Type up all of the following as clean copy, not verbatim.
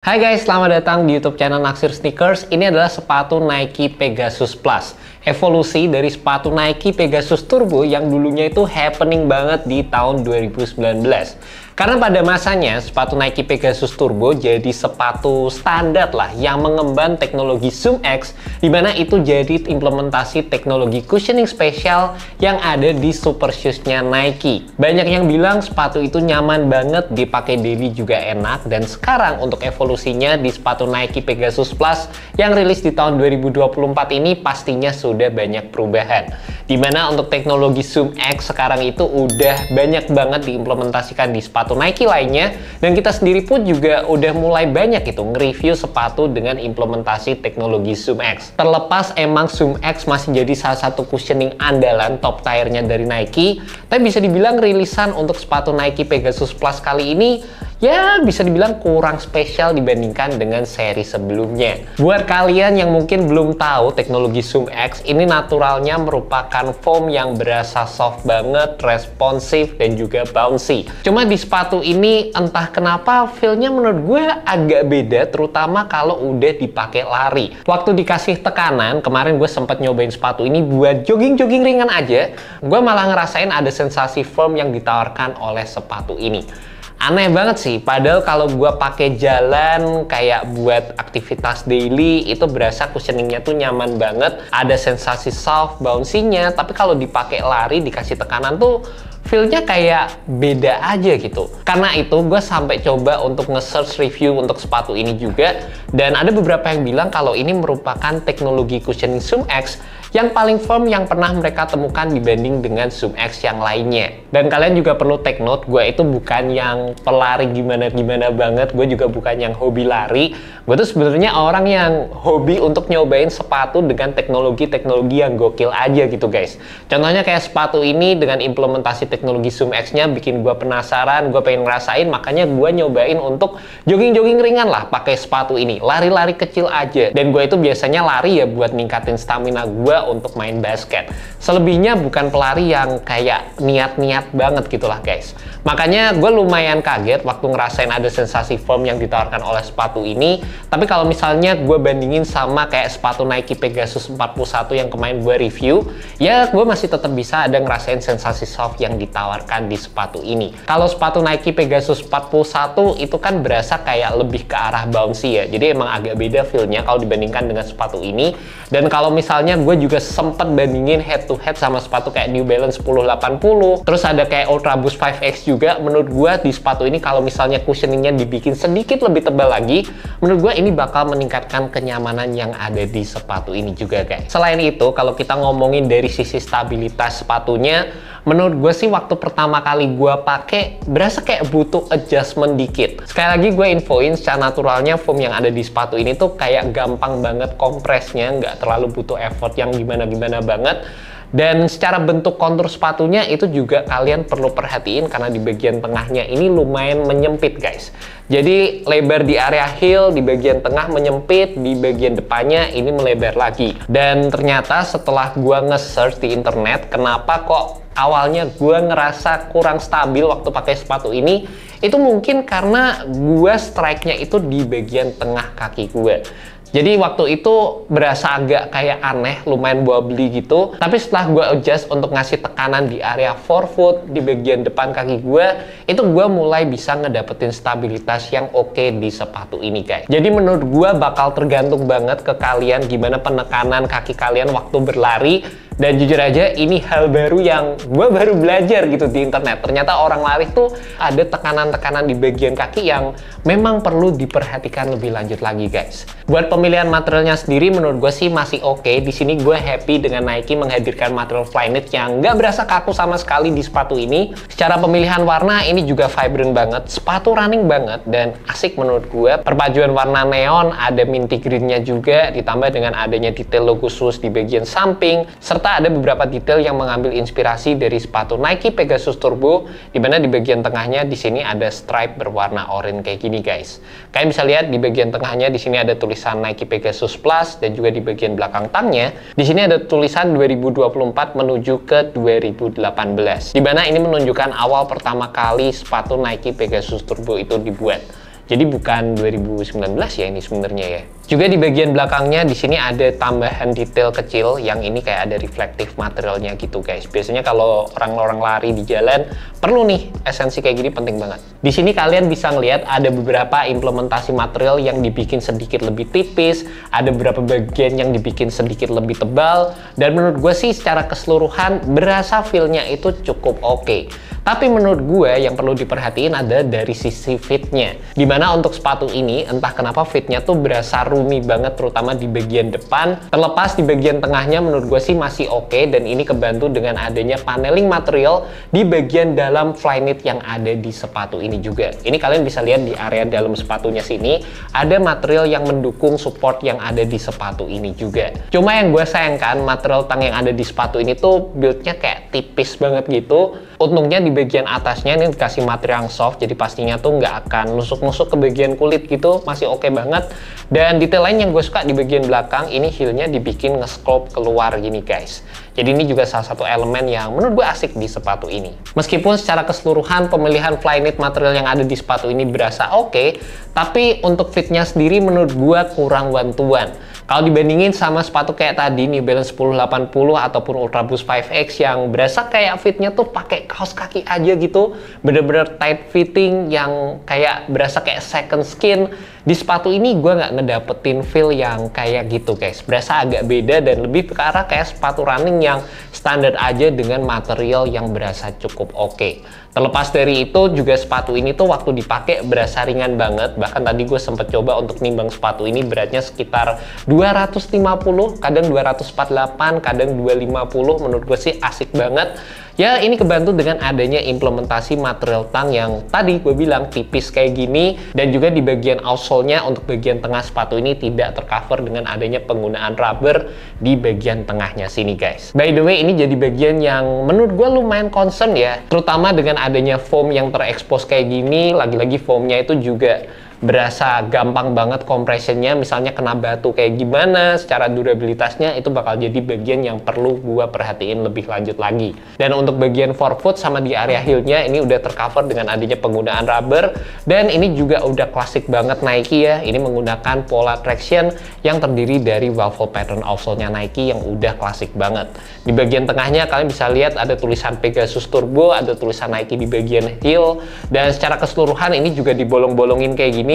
Hai guys, selamat datang di YouTube channel Naksir Sneakers. Ini adalah sepatu Nike Pegasus Plus. Evolusi dari sepatu Nike Pegasus Turbo yang dulunya itu happening banget di tahun 2019. Karena pada masanya sepatu Nike Pegasus Turbo jadi sepatu standar lah yang mengemban teknologi Zoom X, di mana itu jadi implementasi teknologi cushioning spesial yang ada di super shoes-nya Nike. Banyak yang bilang sepatu itu nyaman banget, dipakai daily juga enak, dan sekarang untuk evolusinya di sepatu Nike Pegasus Plus yang rilis di tahun 2024 ini pastinya sudah banyak perubahan. Dimana untuk teknologi Zoom X sekarang itu udah banyak banget diimplementasikan di sepatu Nike lainnya, dan kita sendiri pun juga udah mulai banyak itu nge-review sepatu dengan implementasi teknologi Zoom X. Terlepas emang Zoom X masih jadi salah satu cushioning andalan top tiernya dari Nike, tapi bisa dibilang rilisan untuk sepatu Nike Pegasus Plus kali ini ya bisa dibilang kurang spesial dibandingkan dengan seri sebelumnya. Buat kalian yang mungkin belum tahu teknologi Zoom X, ini naturalnya merupakan foam yang berasa soft banget, responsif, dan juga bouncy. Cuma di sepatu ini entah kenapa feel-nya menurut gue agak beda, terutama kalau udah dipakai lari. Waktu dikasih tekanan, kemarin gue sempat nyobain sepatu ini buat jogging-jogging ringan aja, gue malah ngerasain ada sensasi firm yang ditawarkan oleh sepatu ini. Aneh banget sih, padahal kalau gue pakai jalan kayak buat aktivitas daily itu berasa cushioningnya tuh nyaman banget, ada sensasi soft, bouncy-nya, tapi kalau dipakai lari dikasih tekanan tuh feel-nya kayak beda aja gitu. Karena itu gue sampai coba untuk nge-search review untuk sepatu ini juga, dan ada beberapa yang bilang kalau ini merupakan teknologi cushioning Zoom X yang paling firm yang pernah mereka temukan dibanding dengan Zoom X yang lainnya. Dan kalian juga perlu take note, gue itu bukan yang pelari gimana-gimana banget, gue juga bukan yang hobi lari. Gue tuh sebenarnya orang yang hobi untuk nyobain sepatu dengan teknologi-teknologi yang gokil aja gitu guys. Contohnya kayak sepatu ini dengan implementasi teknologi Zoom X-nya bikin gue penasaran, gue pengen ngerasain, makanya gue nyobain untuk jogging-jogging ringan lah pakai sepatu ini, lari-lari kecil aja. Dan gue itu biasanya lari ya buat ningkatin stamina gue untuk main basket. Selebihnya bukan pelari yang kayak niat-niat banget gitulah guys. Makanya gue lumayan kaget waktu ngerasain ada sensasi firm yang ditawarkan oleh sepatu ini. Tapi kalau misalnya gue bandingin sama kayak sepatu Nike Pegasus 41 yang kemarin gue review, ya gue masih tetap bisa ada ngerasain sensasi soft yang ditawarkan di sepatu ini. Kalau sepatu Nike Pegasus 41 itu kan berasa kayak lebih ke arah bouncy ya, jadi emang agak beda feel-nya kalau dibandingkan dengan sepatu ini. Dan kalau misalnya gue juga sempet bandingin head to head sama sepatu kayak New Balance 1080, terus ada kayak Ultra Boost 5X juga, menurut gue di sepatu ini kalau misalnya cushioningnya dibikin sedikit lebih tebal lagi, menurut gue ini bakal meningkatkan kenyamanan yang ada di sepatu ini juga guys. Selain itu, kalau kita ngomongin dari sisi stabilitas sepatunya, menurut gue sih waktu pertama kali gue pakai berasa kayak butuh adjustment dikit. Sekali lagi gue infoin, secara naturalnya foam yang ada di sepatu ini tuh kayak gampang banget kompresnya, nggak terlalu butuh effort yang gimana-gimana banget. Dan secara bentuk kontur sepatunya itu juga kalian perlu perhatiin karena di bagian tengahnya ini lumayan menyempit guys. Jadi lebar di area heel, di bagian tengah menyempit, di bagian depannya ini melebar lagi. Dan ternyata setelah gua nge-search di internet, kenapa kok awalnya gua ngerasa kurang stabil waktu pakai sepatu ini, itu mungkin karena gua strike-nya itu di bagian tengah kaki gua. Jadi waktu itu berasa agak kayak aneh, lumayan wobbly gitu. Tapi setelah gue adjust untuk ngasih tekanan di area forefoot, di bagian depan kaki gue, itu gue mulai bisa ngedapetin stabilitas yang oke di sepatu ini guys. Jadi menurut gue bakal tergantung banget ke kalian gimana penekanan kaki kalian waktu berlari. Dan jujur aja ini hal baru yang gue baru belajar gitu di internet. Ternyata orang lari tuh ada tekanan-tekanan di bagian kaki yang memang perlu diperhatikan lebih lanjut lagi guys. Buat pemilihan materialnya sendiri menurut gue sih masih oke. Di sini gue happy dengan Nike menghadirkan material Flyknit yang nggak berasa kaku sama sekali di sepatu ini. Secara pemilihan warna ini juga vibrant banget, sepatu running banget dan asik menurut gue. Perpaduan warna neon, ada minty greennya juga, ditambah dengan adanya detail logo shoes di bagian samping, serta ada beberapa detail yang mengambil inspirasi dari sepatu Nike Pegasus Turbo, di mana di bagian tengahnya di sini ada stripe berwarna oranye kayak gini guys. Kalian bisa lihat di bagian tengahnya di sini ada tulisan Nike Pegasus Plus, dan juga di bagian belakang tangnya di sini ada tulisan 2024 menuju ke 2018, di mana ini menunjukkan awal pertama kali sepatu Nike Pegasus Turbo itu dibuat. Jadi bukan 2019 ya ini sebenarnya ya. Juga di bagian belakangnya di sini ada tambahan detail kecil yang ini kayak ada reflektif materialnya gitu guys. Biasanya kalau orang-orang lari di jalan perlu nih esensi kayak gini, penting banget. Di sini kalian bisa ngelihat ada beberapa implementasi material yang dibikin sedikit lebih tipis, ada beberapa bagian yang dibikin sedikit lebih tebal, dan menurut gue sih secara keseluruhan berasa feel-nya itu cukup oke. Tapi menurut gue yang perlu diperhatiin ada dari sisi fitnya. Dimana untuk sepatu ini entah kenapa fitnya tuh berasa roomy banget, terutama di bagian depan. Terlepas di bagian tengahnya menurut gue sih masih oke, dan ini kebantu dengan adanya paneling material di bagian dalam flyknit yang ada di sepatu ini juga. Ini kalian bisa lihat di area dalam sepatunya sini ada material yang mendukung support yang ada di sepatu ini juga. Cuma yang gue sayangkan material tang yang ada di sepatu ini tuh build-nya kayak tipis banget gitu. Untungnya di bagian atasnya ini dikasih material yang soft, jadi pastinya tuh nggak akan nusuk-nusuk ke bagian kulit gitu, masih oke banget. Dan detail lain yang gue suka di bagian belakang, ini heel-nya dibikin nge-sculpt keluar gini guys. Jadi ini juga salah satu elemen yang menurut gue asik di sepatu ini. Meskipun secara keseluruhan pemilihan flyknit material yang ada di sepatu ini berasa oke, tapi untuk fitnya sendiri menurut gue kurang one-to-one. Kalau dibandingin sama sepatu kayak tadi New Balance 1080 ataupun Ultra Boost 5X yang berasa kayak fitnya tuh pakai kaos kaki aja gitu, bener-bener tight fitting yang kayak berasa kayak second skin. Di sepatu ini gue nggak ngedapetin feel yang kayak gitu guys, berasa agak beda dan lebih ke arah kayak sepatu running yang standar aja dengan material yang berasa cukup oke. Terlepas dari itu juga sepatu ini tuh waktu dipakai berasa ringan banget. Bahkan tadi gue sempet coba untuk nimbang sepatu ini beratnya sekitar 250, kadang 248, kadang 250. Menurut gue sih asik banget. Ya ini kebantu dengan adanya implementasi material tang yang tadi gue bilang tipis kayak gini, dan juga di bagian outsole-nya untuk bagian tengah sepatu ini tidak tercover dengan adanya penggunaan rubber di bagian tengahnya sini guys. By the way ini jadi bagian yang menurut gue lumayan concern ya, terutama dengan adanya foam yang terekspos kayak gini. Lagi-lagi foamnya itu juga berasa gampang banget compressionnya, misalnya kena batu kayak gimana, secara durabilitasnya itu bakal jadi bagian yang perlu gua perhatiin lebih lanjut lagi. Dan untuk bagian forefoot sama di area heel-nya ini udah tercover dengan adanya penggunaan rubber, dan ini juga udah klasik banget Nike ya. Ini menggunakan pola traction yang terdiri dari waffle pattern outsole-nya Nike yang udah klasik banget. Di bagian tengahnya kalian bisa lihat ada tulisan Pegasus Turbo, ada tulisan Nike di bagian heel, dan secara keseluruhan ini juga dibolong-bolongin kayak gini,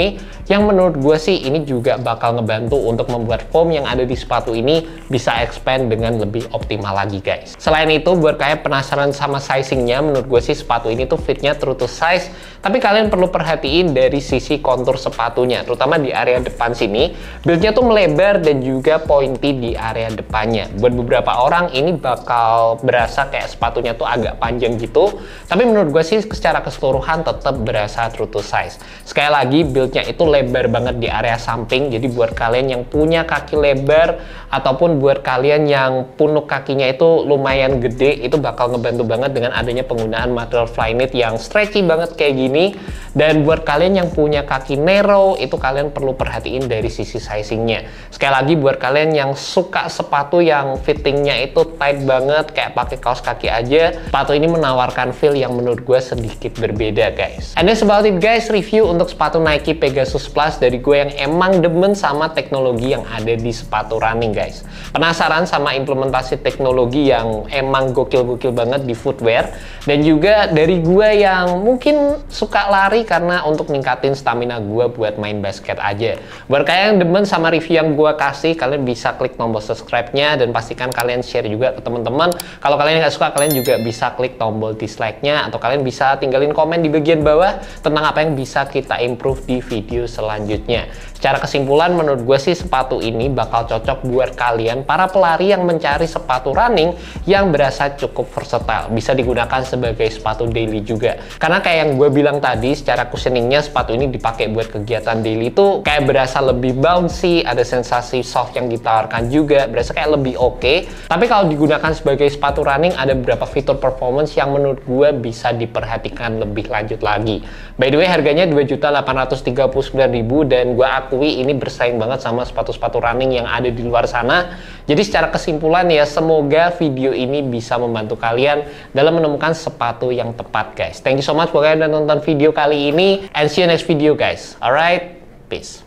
yang menurut gue sih ini juga bakal ngebantu untuk membuat foam yang ada di sepatu ini bisa expand dengan lebih optimal lagi guys. Selain itu buat kalian penasaran sama sizingnya, menurut gue sih sepatu ini tuh fitnya true to size, tapi kalian perlu perhatiin dari sisi kontur sepatunya, terutama di area depan sini buildnya tuh melebar dan juga pointy di area depannya. Buat beberapa orang ini bakal berasa kayak sepatunya tuh agak panjang gitu, tapi menurut gue sih secara keseluruhan tetap berasa true to size. Sekali lagi build-nya itu lebar banget di area samping, jadi buat kalian yang punya kaki lebar ataupun buat kalian yang punuk kakinya itu lumayan gede, itu bakal ngebantu banget dengan adanya penggunaan material flyknit yang stretchy banget kayak gini. Dan buat kalian yang punya kaki narrow, itu kalian perlu perhatiin dari sisi sizingnya. Sekali lagi buat kalian yang suka sepatu yang fittingnya itu tight banget kayak pakai kaos kaki aja, sepatu ini menawarkan feel yang menurut gue sedikit berbeda guys. And that's about it guys, review untuk sepatu Nike Pegasus Plus dari gue yang emang demen sama teknologi yang ada di sepatu running guys. Penasaran sama implementasi teknologi yang emang gokil-gokil banget di footwear, dan juga dari gue yang mungkin suka lari karena untuk ningkatin stamina gue buat main basket aja. Buat kalian yang demen sama review yang gue kasih, kalian bisa klik tombol subscribe-nya dan pastikan kalian share juga ke teman-teman. Kalau kalian nggak suka, kalian juga bisa klik tombol dislike-nya, atau kalian bisa tinggalin komen di bagian bawah tentang apa yang bisa kita improve di video selanjutnya. Secara kesimpulan menurut gue sih sepatu ini bakal cocok buat kalian para pelari yang mencari sepatu running yang berasa cukup versatile, bisa digunakan sebagai sepatu daily juga. Karena kayak yang gue bilang tadi, secara cushioningnya sepatu ini dipakai buat kegiatan daily itu kayak berasa lebih bouncy, ada sensasi soft yang ditawarkan juga, berasa kayak lebih oke. Tapi kalau digunakan sebagai sepatu running ada beberapa fitur performance yang menurut gue bisa diperhatikan lebih lanjut lagi. By the way harganya 2.839.000 dan gue akui ini bersaing banget sama sepatu-sepatu running yang ada di luar sana. Jadi secara kesimpulan ya, semoga video ini bisa membantu kalian dalam menemukan sepatu yang tepat guys. Thank you so much buat kalian yang udah nonton video kali ini. And see you next video guys. Alright, peace.